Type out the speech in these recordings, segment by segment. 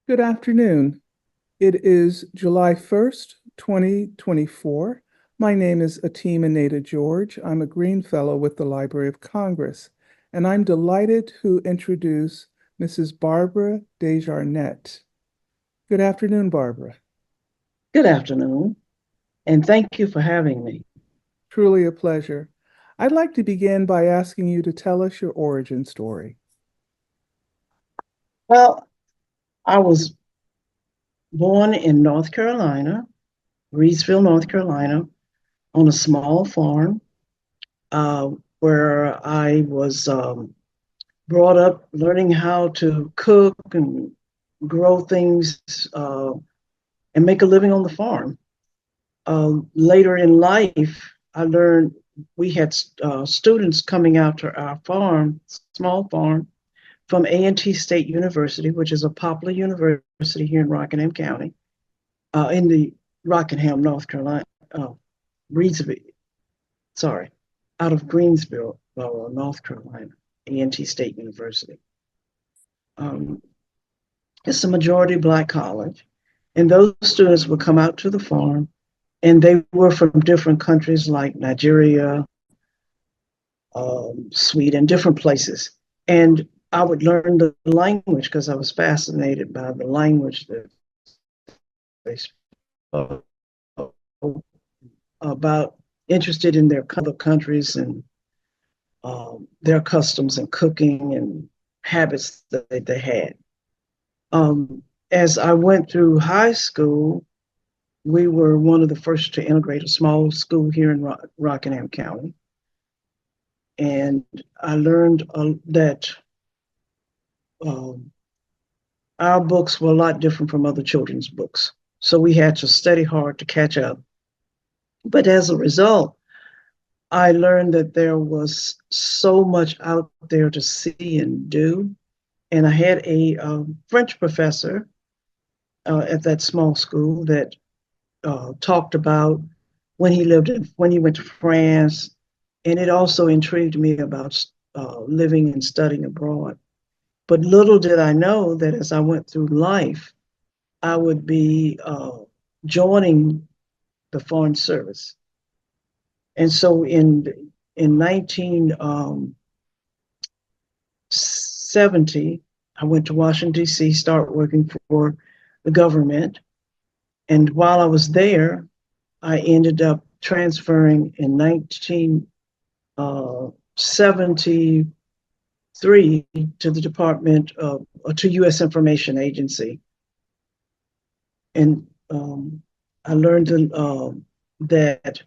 Good afternoon. It is July 1st, 2024. My name is Atima Nada George. I'm a Green Fellow with the Library of Congress, and I'm delighted to introduce Mrs. Barbara Dejournette. Good afternoon, Barbara. Good afternoon, and thank you for having me. Truly a pleasure. I'd like to begin by asking you to tell us your origin story. Well, I was born in North Carolina, Reedsville, North Carolina, on a small farm uh, where I was brought up learning how to cook and grow things and make a living on the farm. Later in life, I learned we had students coming out to our farm, small farm, from A&T State University, which is a popular university here in Rockingham County, in the Rockingham, North Carolina, Reedsville, sorry, out of Greensboro, North Carolina, A&T State University. Um, it's a majority Black college, and those students would come out to the farm, and they were from different countries like Nigeria, Sweden, different places. And I would learn the language because I was fascinated by the language that they spoke, about interested in their other countries and their customs and cooking and habits that they had. As I went through high school, we were one of the first to integrate a small school here in Rockingham County. And I learned that um, our books were a lot different from other children's books. So we had to study hard to catch up. But as a result, I learned that there was so much out there to see and do. And I had a French professor at that small school that talked about when he went to France. And it also intrigued me about living and studying abroad. But little did I know that as I went through life, I would be joining the Foreign Service. And so in 1970, I went to Washington, D.C., start working for the government. And while I was there, I ended up transferring in 1973 to the Department of, to U.S. Information Agency. And I learned that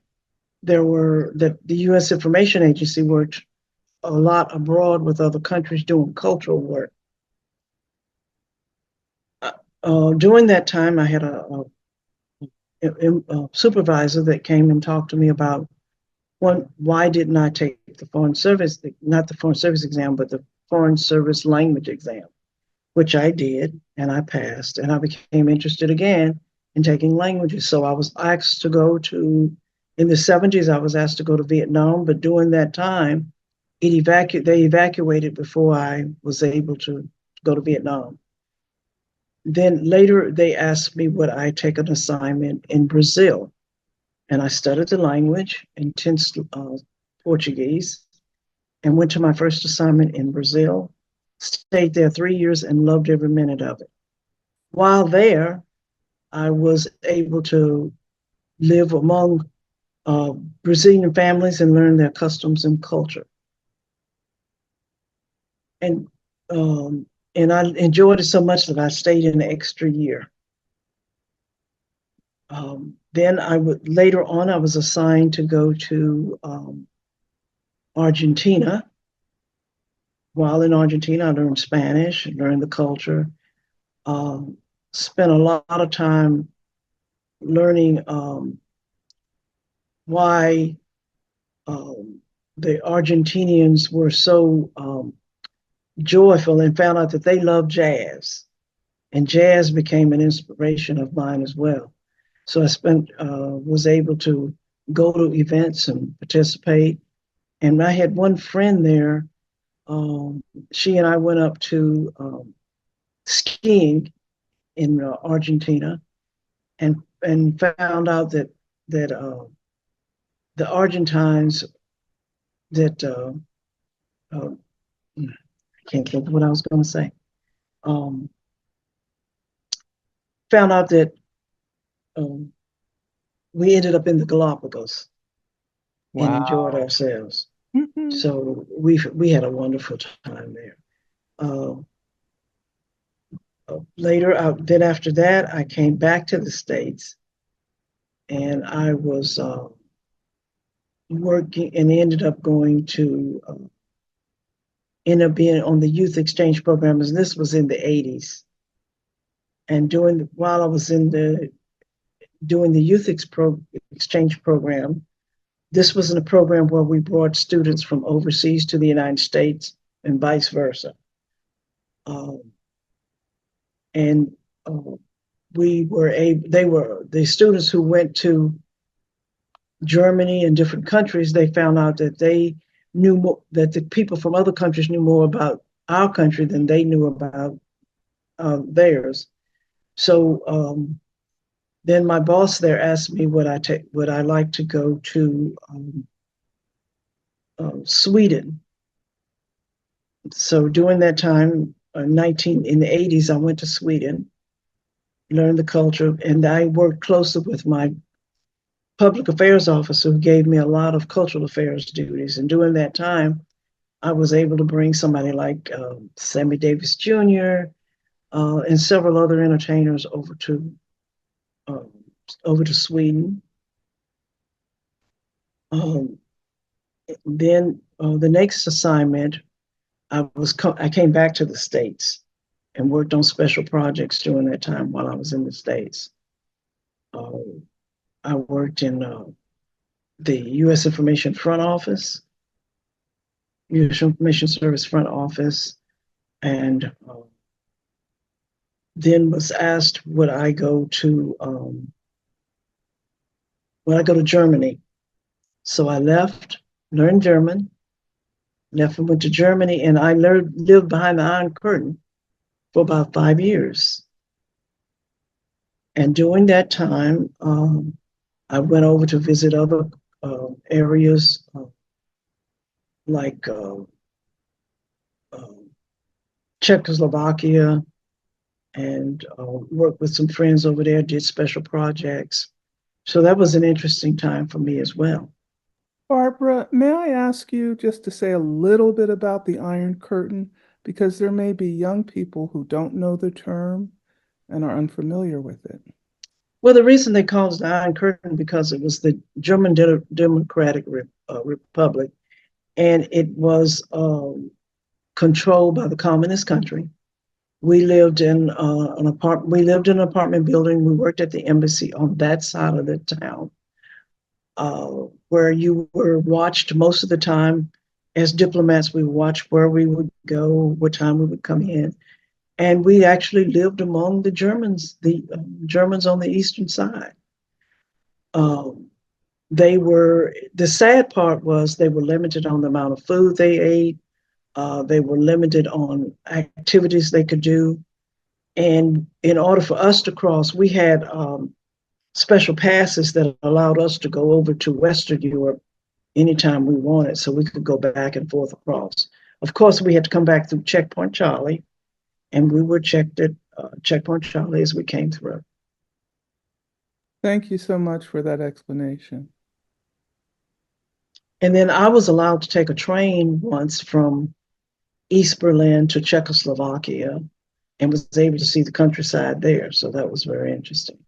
that the U.S. Information Agency worked a lot abroad with other countries doing cultural work. During that time, I had a supervisor that came and talked to me about why didn't I take the Foreign Service, not the Foreign Service exam, but the Foreign Service language exam, which I did, and I passed, and I became interested again in taking languages. So I was asked to go to, in the 70s, I was asked to go to Vietnam, but during that time, they evacuated before I was able to go to Vietnam. Then later, they asked me would I take an assignment in Brazil, and I studied the language, intense Portuguese, and went to my first assignment in Brazil. Stayed there 3 years and loved every minute of it. While there, I was able to live among Brazilian families and learn their customs and culture. And and I enjoyed it so much that I stayed an extra year. Then later on I was assigned to go to Argentina. While in Argentina, I learned Spanish, learned the culture, spent a lot of time learning why the Argentinians were so joyful, and found out that they love jazz. And jazz became an inspiration of mine as well. So I was able to go to events and participate. And I had one friend there. She and I went up to skiing in Argentina, and found out that the Argentines that uh, I can't think of what I was going to say. Um, Found out that um, we ended up in the Galapagos and enjoyed Wow. ourselves. Mhm. So we had a wonderful time there. Uh, Later, then after that, I came back to the States, and I was working and ended up going to end up being on the youth exchange programs. And this was in the 80s. And while I was in the doing the exchange program, this was in a program where we brought students from overseas to the United States and vice versa. Um, and uh, they were the students who went to Germany and different countries. They found out that they knew more, that the people from other countries knew more about our country than they knew about theirs. So then my boss there asked me would I like to go to Sweden. So during that time, 19 in the 80s, I went to Sweden, learned the culture, and I worked closely with my public affairs officer who gave me a lot of cultural affairs duties. And during that time, I was able to bring somebody like Sammy Davis Jr. And several other entertainers um, over to Sweden. Um, then the next assignment, I came back to the States and worked on special projects during that time while I was in the States. Uh, I worked in the U.S. Information Front Office, U.S. Information Service Front Office, and then was asked would I go to Germany. So I left, learned German, left and went to Germany, and I lived behind the Iron Curtain for about 5 years. And during that time, I went over to visit other areas like uh, Czechoslovakia and worked with some friends over there, did special projects. So that was an interesting time for me as well. Barbara, may I ask you just to say a little bit about the Iron Curtain? Because there may be young people who don't know the term and are unfamiliar with it. Well, the reason they called it the Iron Curtain because it was the German Democratic Republic, and it was controlled by the communist country. We lived in an apartment. We lived in an apartment building. We worked at the embassy on that side of the town, where you were watched most of the time. As diplomats, we watched where we would go, what time we would come in, and we actually lived among the Germans on the eastern side. Um, the sad part was they were limited on the amount of food they ate. They were limited on activities they could do. And in order for us to cross, we had special passes that allowed us to go over to Western Europe anytime we wanted, so we could go back and forth across. Of course, we had to come back through Checkpoint Charlie, and we were checked at Checkpoint Charlie as we came through. Thank you so much for that explanation. And then I was allowed to take a train once from East Berlin to Czechoslovakia and was able to see the countryside there. So that was very interesting.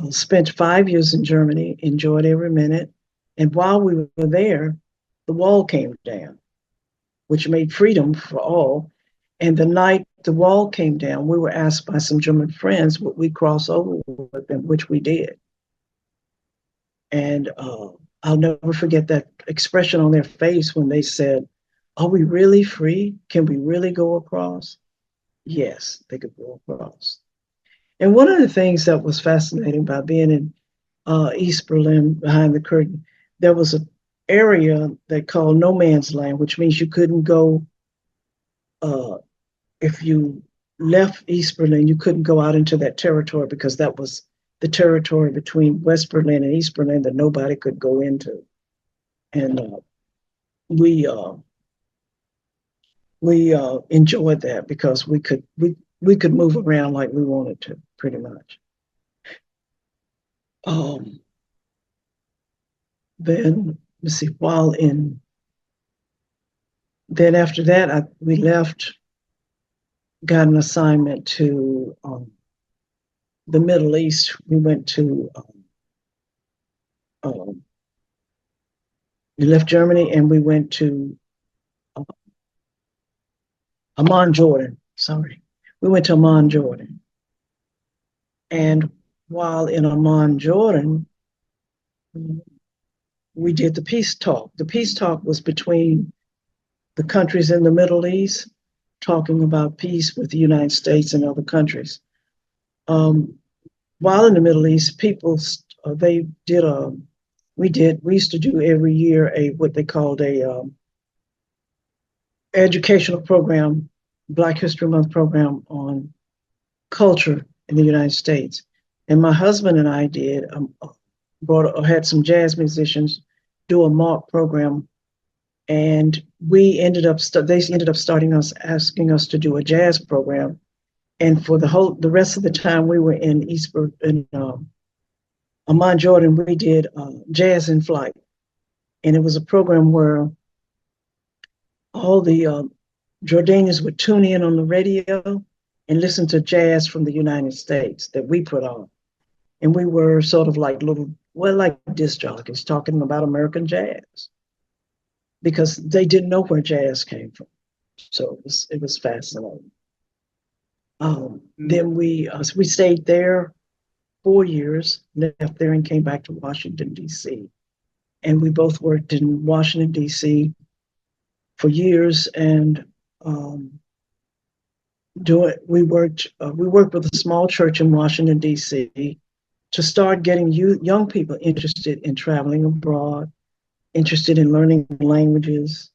Spent 5 years in Germany, enjoyed every minute. And while we were there, the wall came down, which made freedom for all. And the night the wall came down, we were asked by some German friends would we cross over with them, which we did. And I'll never forget that expression on their face when they said, "Are we really free? Can we really go across?" Yes, they could go across. And one of the things that was fascinating by being in East Berlin behind the curtain, there was an area they called no man's land, which means you couldn't go uh, if you left East Berlin, you couldn't go out into that territory because that was the territory between West Berlin and East Berlin that nobody could go into. And we enjoyed that because we could move around like we wanted to, pretty much. Um, then let's see, then after that, we left, got an assignment to the Middle East. We went to um, we left Germany and we went to uh, Amman, Jordan. Sorry, we went to Amman, Jordan, and while in Amman, Jordan, we did the peace talk. The peace talk was between the countries in the Middle East, talking about peace with the United States and other countries. Um, while in the Middle East, people they did a we used to do every year a what they called a educational program, Black History Month program on culture in the United States. And my husband and I did had some jazz musicians do a mock program, and they ended up starting us asking us to do a jazz program. And for the rest of the time we were in Amman, Jordan, we did Jazz in Flight, and it was a program where all the Jordanians would tune in on the radio and listen to jazz from the United States that we put on. And we were sort of like like disc jockeys talking about American jazz because they didn't know where jazz came from. So it was fascinating. Then we stayed there 4 years, left there and came back to Washington, D.C. And we both worked in Washington, D.C. for years, and we worked with a small church in Washington, D.C. to start getting young people interested in traveling abroad, interested in learning languages,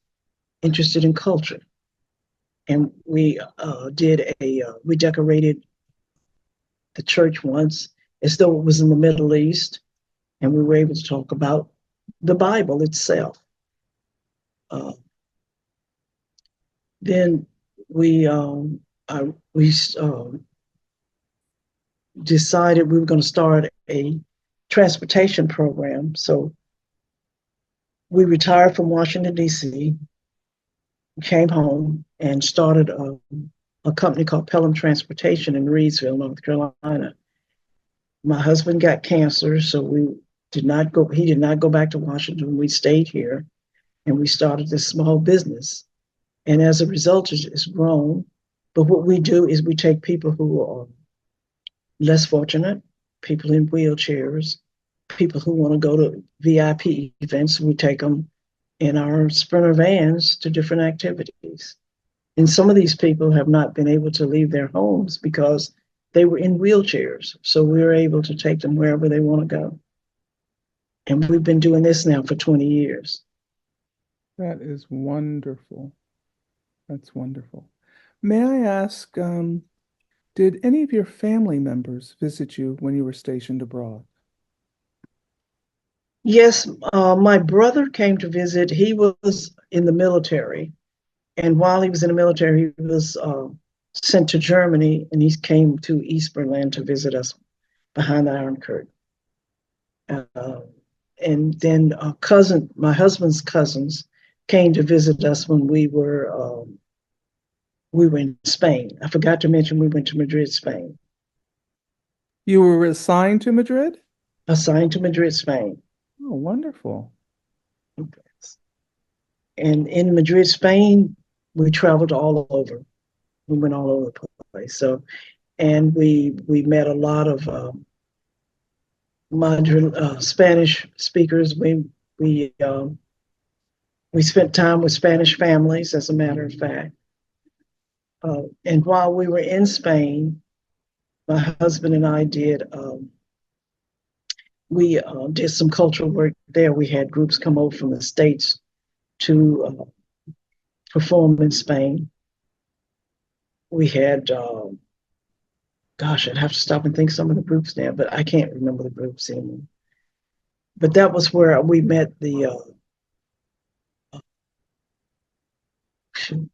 interested in culture. And we we decorated the church once as though it was in the Middle East, and we were able to talk about the Bible itself. Uh, then we decided we were going to start a transportation program. So we retired from Washington, D.C., came home, and started a company called Pelham Transportation in Reedsville, North Carolina. My husband got cancer, so he did not go back to Washington. We stayed here, and we started this small business. And as a result, it's grown. But what we do is we take people who are less fortunate, people in wheelchairs, people who want to go to VIP events. We take them in our Sprinter vans to different activities. And some of these people have not been able to leave their homes because they were in wheelchairs. So we were able to take them wherever they want to go. And we've been doing this now for 20 years. That is wonderful. That's wonderful. May I ask, did any of your family members visit you when you were stationed abroad? Yes, my brother came to visit. He was in the military. And while he was in the military, he was sent to Germany, and he came to East Berlin to visit us behind the Iron Curtain. And then my husband's cousins came to visit us when we were in Spain. I forgot to mention we went to Madrid, Spain. You were assigned to Madrid? Assigned to Madrid, Spain. Oh, wonderful. And in Madrid, Spain, we traveled all over. We went all over the place. So, and we met a lot of Spanish speakers. We spent time with Spanish families, as a matter of fact. And while we were in Spain, my husband and I did some cultural work there. We had groups come over from the States to perform in Spain. we had, gosh, I'd have to stop and think some of the groups now, but I can't remember the groups anymore. But that was where we met shoot,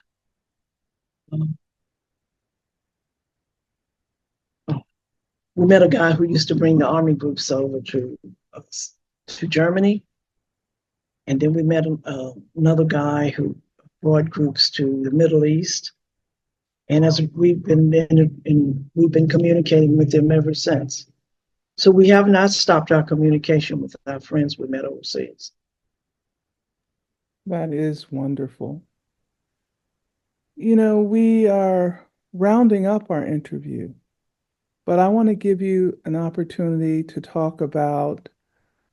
um, oh, we met a guy who used to bring the army groups over uh, to Germany, and then we met another guy who brought groups to the Middle East. And as we've been communicating with them ever since. So we have not stopped our communication with our friends we met overseas. That is wonderful. You know, we are rounding up our interview, but I want to give you an opportunity to talk about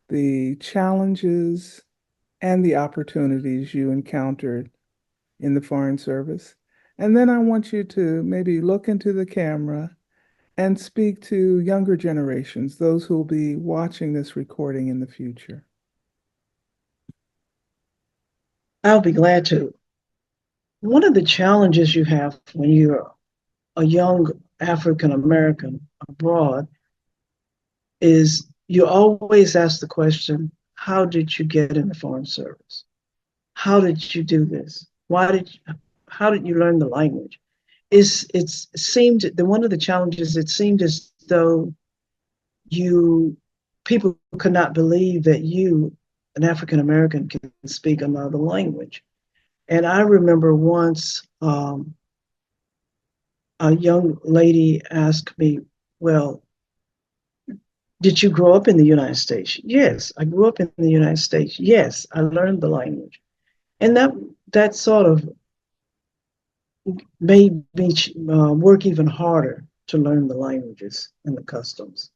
the challenges and the opportunities you encountered in the Foreign Service. And then I want you to maybe look into the camera and speak to younger generations, those who will be watching this recording in the future. I'll be glad to. One of the challenges you have when you're a young African American abroad is you always ask the question, how did you get in the Foreign Service? How did you do this? How did you learn the language? It's seemed that one of the challenges, it seemed as though you people could not believe that you, an African American, can speak another language. And I remember once a young lady asked me, "Well, did you grow up in the United States?" Yes, I grew up in the United States. Yes, I learned the language, and that sort of made me work even harder to learn the languages and the customs.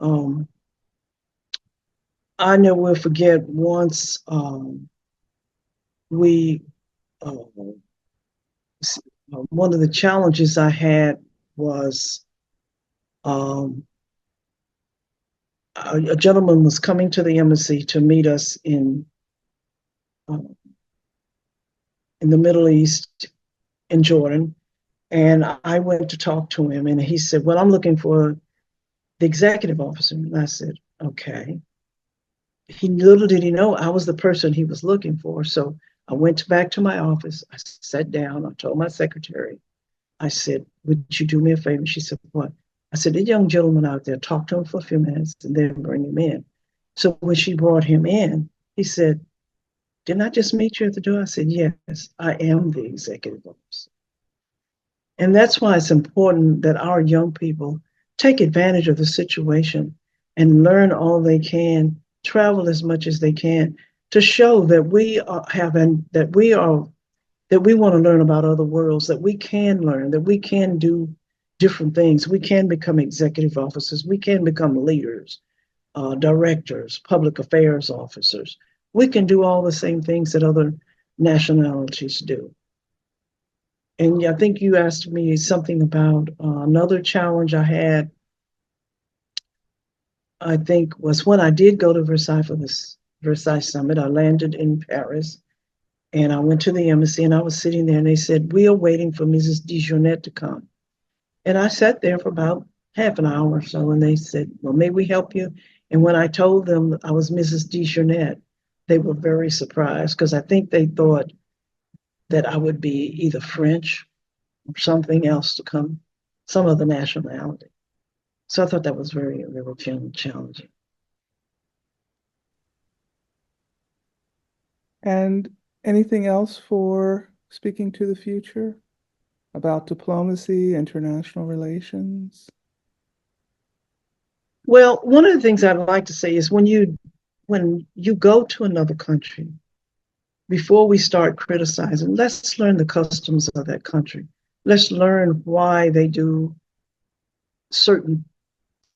Um, I never will forget once we uh, one of the challenges I had was um, a gentleman was coming to the embassy to meet us uh, in the Middle East in Jordan, and I went to talk to him, and he said, "Well, I'm looking for the executive officer," and I said, "Okay." He little did he know I was the person he was looking for. So I went back to my office. I sat down. I told my secretary, I said, "Would you do me a favor?" She said, "What?" I said, "The young gentleman out there, talk to him for a few minutes and then bring him in." So when she brought him in, he said, "Didn't I just meet you at the door?" I said, "Yes, I am the executive officer." And that's why it's important that our young people take advantage of the situation and learn all they can, travel as much as they can to show that we are having, that we want to learn about other worlds, that we can learn, that we can do different things. We can become executive officers. We can become leaders, directors, public affairs officers. We can do all the same things that other nationalities do. And I think you asked me something about another challenge I had, I think, was when I did go to Versailles for this Versailles summit. I landed in Paris and I went to the embassy and I was sitting there and they said, "We are waiting for Mrs. Dejournette to come." And I sat there for about half an hour or so and they said, "Well, may we help you?" And when I told them I was Mrs. Dejournette, they were very surprised because I think they thought that I would be either French or something else to come, some other nationality. So I thought that was very challenging. And anything else for speaking to the future about diplomacy, international relations? Well, one of the things I'd like to say is when you go to another country, before we start criticizing, let's learn the customs of that country. Let's learn why they do certain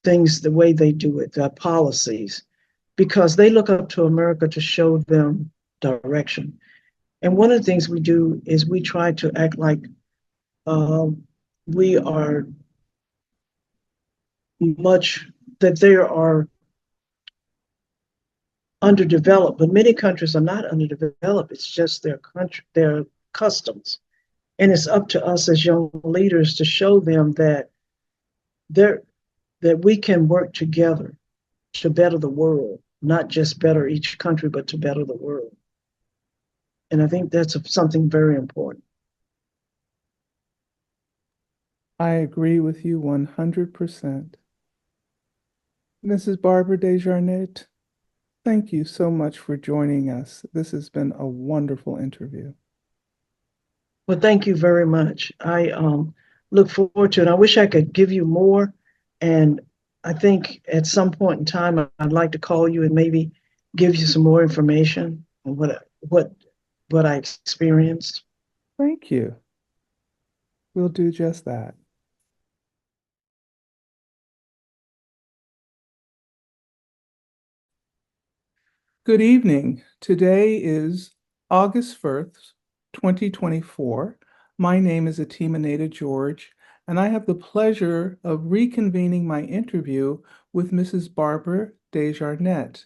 things the way they do it, their policies, because they look up to America to show them direction. And one of the things we do is we try to act like um, we are much, that they are underdeveloped, but many countries are not underdeveloped. It's just their country, their customs. And it's up to us as young leaders to show them that there that we can work together to better the world, not just better each country, but to better the world. And I think that's something very important. I agree with you 100%. Mrs. Barbara Dejournette, thank you so much for joining us. This has been a wonderful interview. Well, thank you very much. I look forward to it. I wish I could give you more. And I think at some point in time, I'd like to call you and maybe give you some more information on what I experienced. Thank you. We'll do just that. Good evening. Today is August 1st, 2024. My name is Atima George, and I have the pleasure of reconvening my interview with Mrs. Barbara Dejournette.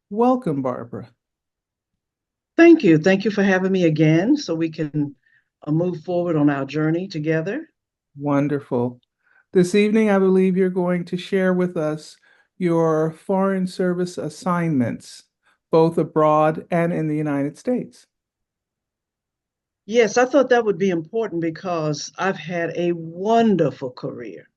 Welcome, Barbara. Thank you. Thank you for having me again so we can move forward on our journey together. Wonderful. This evening, I believe you're going to share with us your Foreign Service assignments, both abroad and in the United States. Yes, I thought that would be important because I've had a wonderful career.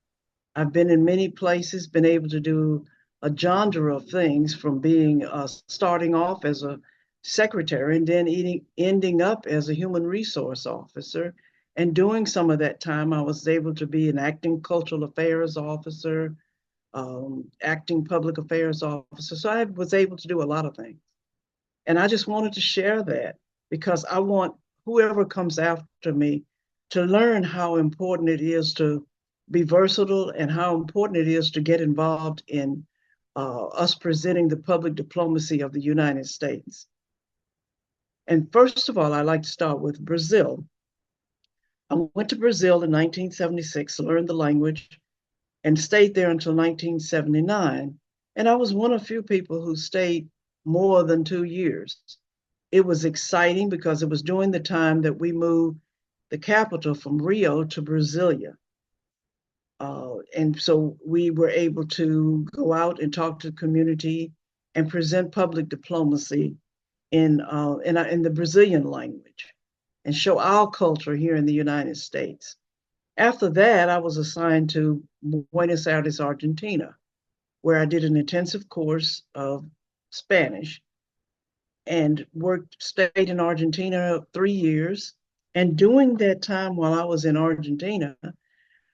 I've been in many places, been able to do a genre of things from being starting off as a secretary and then ending up as a human resource officer. And during some of that time, I was able to be an acting cultural affairs officer, acting public affairs officer. So I was able to do a lot of things. And I just wanted to share that because I want whoever comes after me to learn how important it is to be versatile and how important it is to get involved in us presenting the public diplomacy of the United States. And first of all, I'd like to start with Brazil. I went to Brazil in 1976 to learn the language and stayed there until 1979. And I was one of few people who stayed more than 2 years. It was exciting because it was during the time that we moved the capital from Rio to Brasilia. And so we were able to go out and talk to the community and present public diplomacy in the Brazilian language and show our culture here in the United States. After that, I was assigned to Buenos Aires, Argentina, where I did an intensive course of Spanish and stayed in Argentina 3 years. And during that time while I was in Argentina,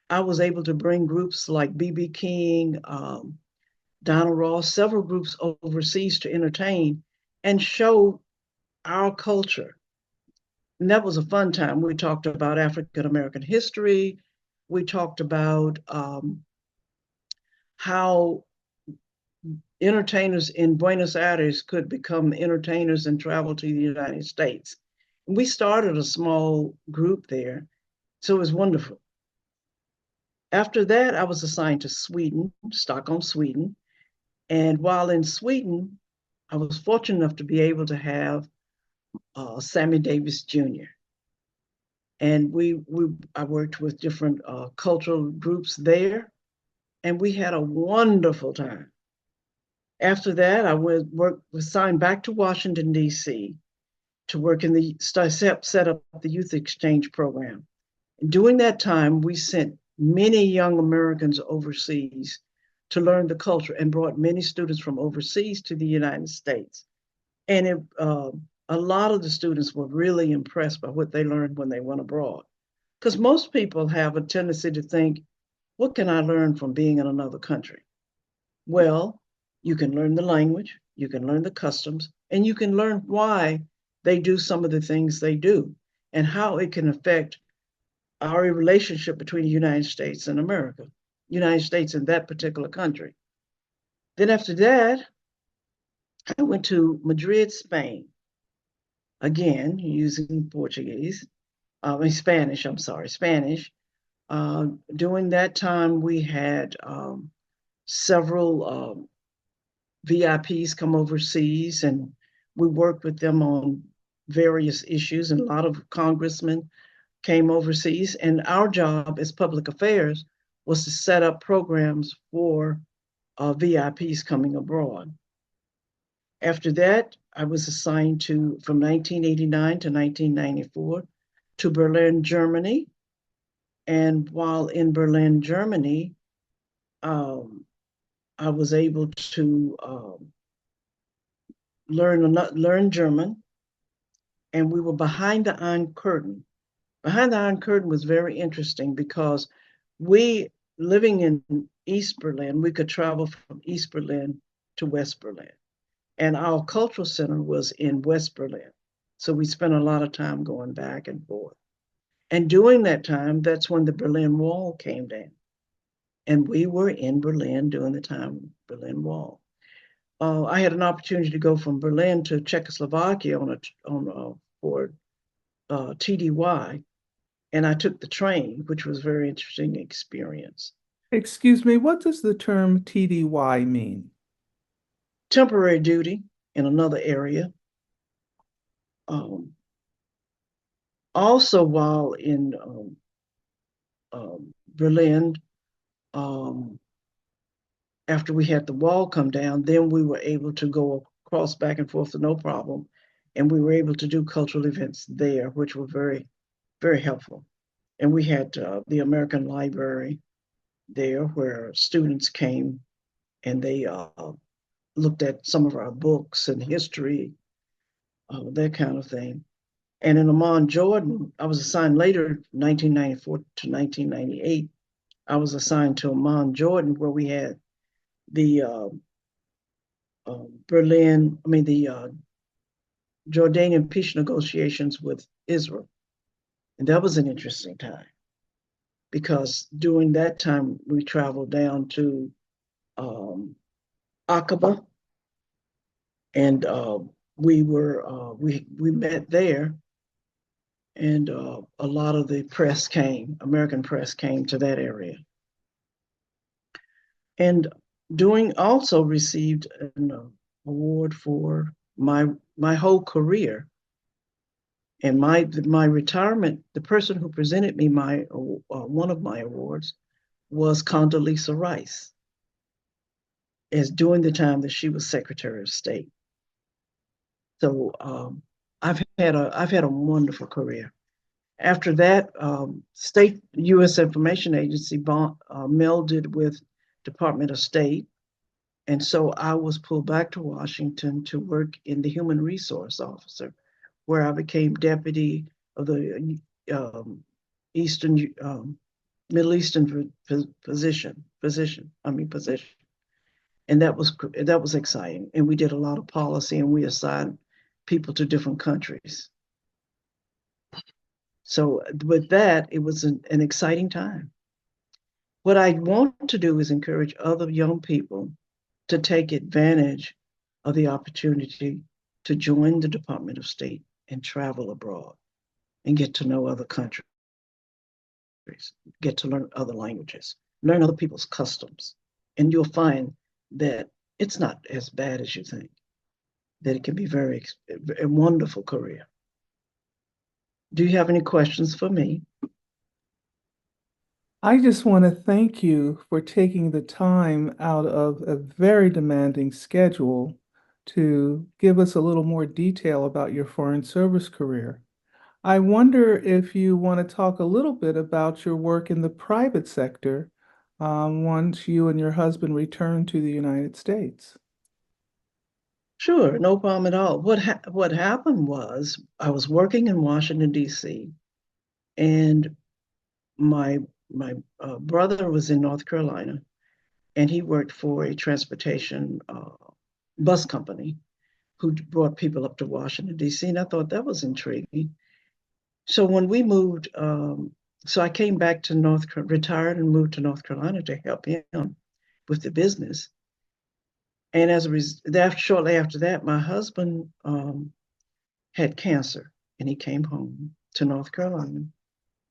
I was able to bring groups like B.B. King, Donald Ross, several groups overseas to entertain and show our culture. And that was a fun time. We talked about African American history. We talked about how entertainers in Buenos Aires could become entertainers and travel to the United States. And we started a small group there, so it was wonderful. After that, I was assigned to Sweden, Stockholm, Sweden. And while in Sweden, I was fortunate enough to be able to have Sammy Davis Jr. And I worked with different cultural groups there, and we had a wonderful time. After that, I was signed back to Washington, D.C. to work in set up the youth exchange program. And during that time, we sent many young Americans overseas to learn the culture and brought many students from overseas to the United States. And a lot of the students were really impressed by what they learned when they went abroad. Because most people have a tendency to think, what can I learn from being in another country? Well, you can learn the language, you can learn the customs, and you can learn why they do some of the things they do and how it can affect our relationship between the United States and America, United States and that particular country. Then after that, I went to Madrid, Spain, again, using Portuguese, Spanish, I'm sorry, Spanish. During that time, we had several VIPs come overseas, and we worked with them on various issues, and a lot of congressmen came overseas, and our job as public affairs was to set up programs for VIPs coming abroad. After that, I was assigned to from 1989 to 1994 to Berlin, Germany. And while in Berlin, Germany, um, I was able to learn German, and we were behind the Iron Curtain. Behind the Iron Curtain was very interesting because we, living in East Berlin, we could travel from East Berlin to West Berlin. And our cultural center was in West Berlin. So we spent a lot of time going back and forth. And during that time, that's when the Berlin Wall came down. And we were in Berlin during the time Berlin Wall. I had an opportunity to go from Berlin to Czechoslovakia for TDY, and I took the train, which was a very interesting experience. Excuse me, what does the term TDY mean? Temporary duty in another area. Um, Also, while in Berlin, um, after we had the wall come down, then we were able to go across back and forth no problem. And we were able to do cultural events there, which were very, very helpful. And we had the American Library there where students came and they looked at some of our books and history, that kind of thing. And in Amman, Jordan, I was assigned later, 1994 to 1998. I was assigned to Amman, Jordan, where we had the Jordanian peace negotiations with Israel. And that was an interesting time because during that time we traveled down to Aqaba, and we met there, and a lot of the press came, American press came to that area, and doing also received an award for my whole career. And my retirement, the person who presented me my one of my awards was Condoleezza Rice, as during the time that she was Secretary of State. So I've had a wonderful career. After that, state U.S. Information Agency melded with Department of State, and so I was pulled back to Washington to work in the Human Resource Officer, where I became deputy of the Eastern Middle Eastern position. And that was exciting. And we did a lot of policy, and we assigned people to different countries. So with that, it was an exciting time. What I want to do is encourage other young people to take advantage of the opportunity to join the Department of State and travel abroad and get to know other countries, get to learn other languages, learn other people's customs. And you'll find that it's not as bad as you think, that it can be a wonderful career. Do you have any questions for me? I just want to thank you for taking the time out of a very demanding schedule to give us a little more detail about your foreign service career. I wonder if you want to talk a little bit about your work in the private sector, once you and your husband return to the United States. Sure, no problem at all. What happened was I was working in Washington, D.C., and my my brother was in North Carolina, and he worked for a transportation bus company who brought people up to Washington, D.C., and I thought that was intriguing. So when we moved, so I came back to retired and moved to North Carolina to help him with the business. And shortly after that, my husband had cancer, and he came home to North Carolina,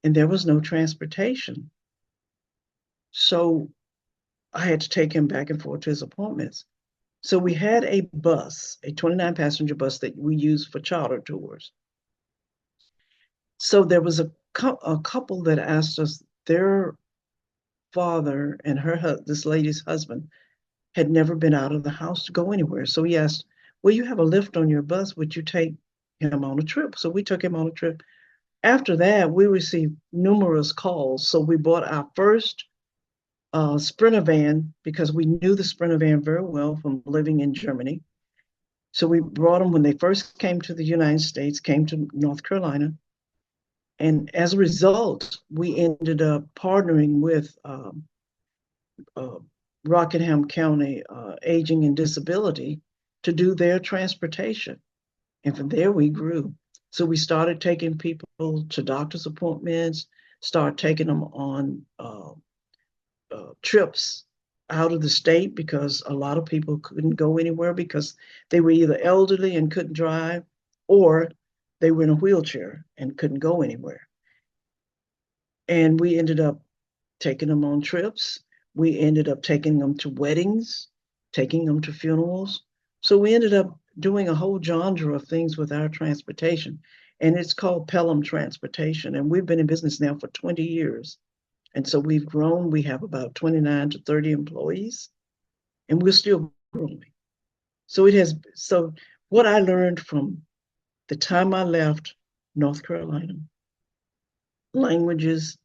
and there was no transportation. So I had to take him back and forth to his appointments. So we had a bus, a 29 passenger bus that we used for charter tours. So there was a couple that asked us their father and this lady's husband had never been out of the house to go anywhere. So he asked, "Well, you have a lift on your bus. Would you take him on a trip?" So we took him on a trip. After that, we received numerous calls. So we bought our first Sprinter van because we knew the Sprinter van very well from living in Germany. So we brought them when they first came to the United States, came to North Carolina. And as a result, we ended up partnering with uh, Rockingham County Aging and Disability to do their transportation. And from there, we grew. So we started taking people to doctor's appointments, started taking them on trips out of the state because a lot of people couldn't go anywhere because they were either elderly and couldn't drive, or they were in a wheelchair and couldn't go anywhere. And we ended up taking them on trips. We ended up taking them to weddings, taking them to funerals. So we ended up doing a whole genre of things with our transportation. And it's called Pelham Transportation. And we've been in business now for 20 years. And so we've grown. We have about 29 to 30 employees, and we're still growing. So what I learned from the time I left North Carolina, languages,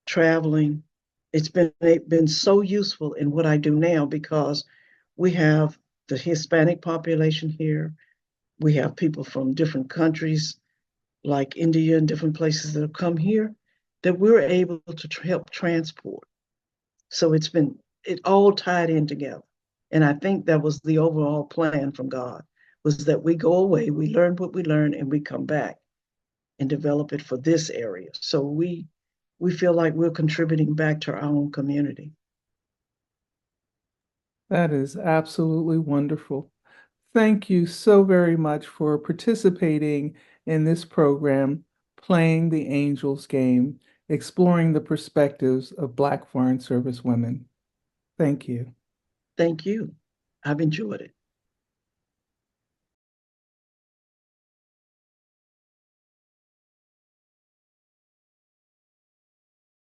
traveling, it's been so useful in what I do now because we have the Hispanic population here. We have people from different countries like India and different places that have come here that we're able to help transport. So it all tied in together. And I think that was the overall plan from God, was that we go away, we learn what we learn, and we come back and develop it for this area. So we feel like we're contributing back to our own community. That is absolutely wonderful. Thank you so very much for participating in this program, Playing the Angels Game, exploring the perspectives of Black Foreign Service women. Thank you. Thank you. I've enjoyed it.